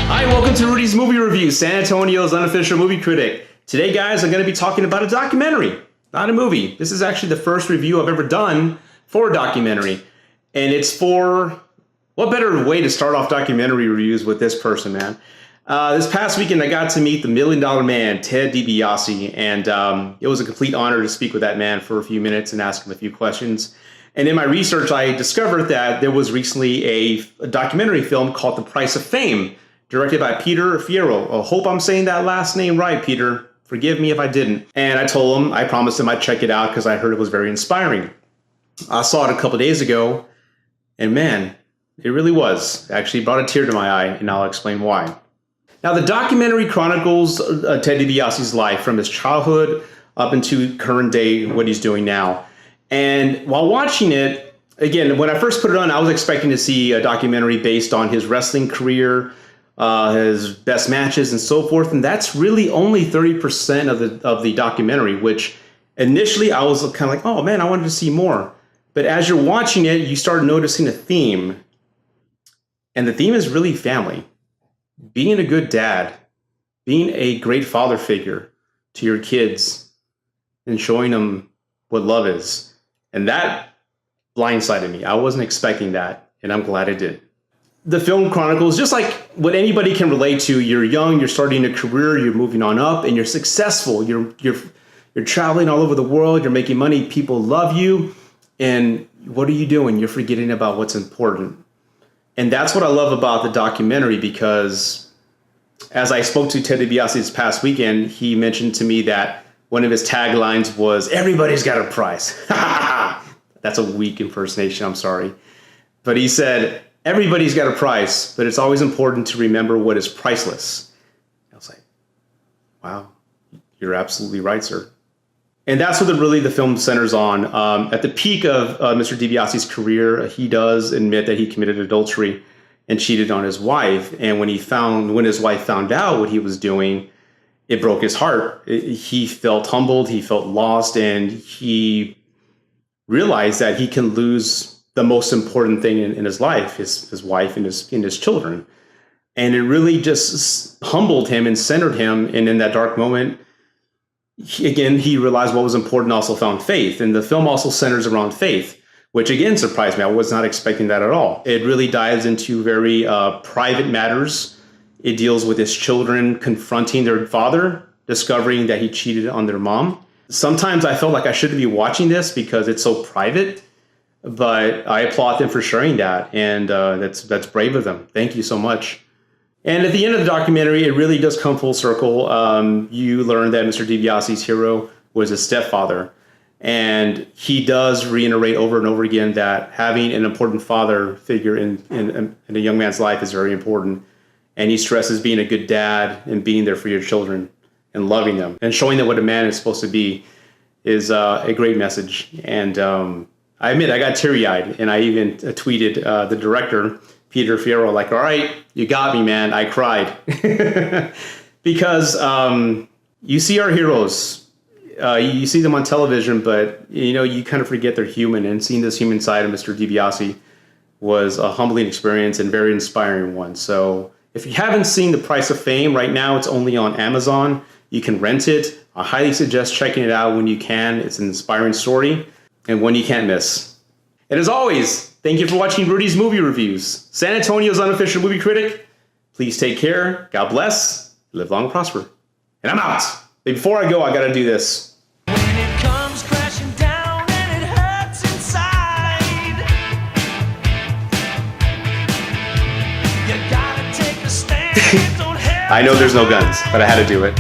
Hi, welcome to Rudy's Movie Review, San Antonio's unofficial movie critic. Today, guys, I'm going to be talking about a documentary, not a movie. This is actually the first review I've ever done for a documentary. And it's for, what better way to start off documentary reviews with this person, man? This past weekend, I got to meet the $1 Million Man, Ted DiBiase, and it was a complete honor to speak with that man for a few minutes and ask him a few questions. And in my research, I discovered that there was recently a documentary film called The Price of Fame, directed by Peter Ferriero. I hope I'm saying that last name right, Peter. Forgive me if I didn't. And I told him, I promised him I'd check it out because I heard it was very inspiring. I saw it a couple days ago, and man, it really was. It actually brought a tear to my eye, and I'll explain why. Now, the documentary chronicles Ted DiBiase's life from his childhood up into current day, what he's doing now. And while watching it, again, when I first put it on, I was expecting to see a documentary based on his wrestling career, his best matches and so forth. And that's really only 30% of the documentary, which initially I was kind of like, oh man, I wanted to see more. But as you're watching it, you start noticing a theme. And the theme is really family. Being a good dad, being a great father figure to your kids and showing them what love is. And that blindsided me. I wasn't expecting that, and I'm glad it did. The film chronicles, just like what anybody can relate to. You're young, you're starting a career, you're moving on up, and you're successful. You're traveling all over the world, you're making money, people love you, and what are you doing? You're forgetting about what's important. And that's what I love about the documentary, because as I spoke to Ted DiBiase this past weekend, he mentioned to me that one of his taglines was, everybody's got a price. That's a weak impersonation, I'm sorry. But he said, everybody's got a price, but it's always important to remember what is priceless. I was like, wow, you're absolutely right, sir. And that's what really the film centers on. At the peak of Mr. DiBiase's career, he does admit that he committed adultery and cheated on his wife. And when his wife found out what he was doing, it broke his heart. He felt humbled, he felt lost, and he realized that he can lose the most important thing in his life, his wife and his children. And it really just humbled him and centered him. And in that dark moment, he realized what was important, also found faith. And the film also centers around faith, which again surprised me. I was not expecting that at all. It really dives into very private matters. It deals with his children confronting their father, discovering that he cheated on their mom. Sometimes I felt like I shouldn't be watching this because it's so private, but I applaud them for sharing that. And that's brave of them. Thank you so much. And at the end of the documentary, it really does come full circle. You learn that Mr. DiBiase's hero was his stepfather. And he does reiterate over and over again that having an important father figure in a young man's life is very important. And he stresses being a good dad and being there for your children and loving them and showing them what a man is supposed to be is a great message. And I admit, I got teary-eyed, and I even tweeted the director, Peter Ferriero, like, all right, you got me, man. I cried. Because you see our heroes, you see them on television, but you kind of forget they're human. And seeing this human side of Mr. DiBiase was a humbling experience and very inspiring one. So if you haven't seen The Price of Fame, right now it's only on Amazon. You can rent it. I highly suggest checking it out when you can. It's an inspiring story and one you can't miss. And as always, thank you for watching Rudy's Movie Reviews, San Antonio's unofficial movie critic. Please take care. God bless. Live long and prosper. And I'm out. But before I go, I got to do this. When it comes crashing down and it hurts inside, you gotta take a stand. I know there's no guns, but I had to do it.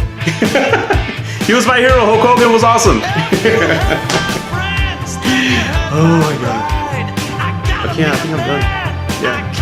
He was my hero. Hulk Hogan was awesome. Oh my God. Okay, I think I'm done. Yeah.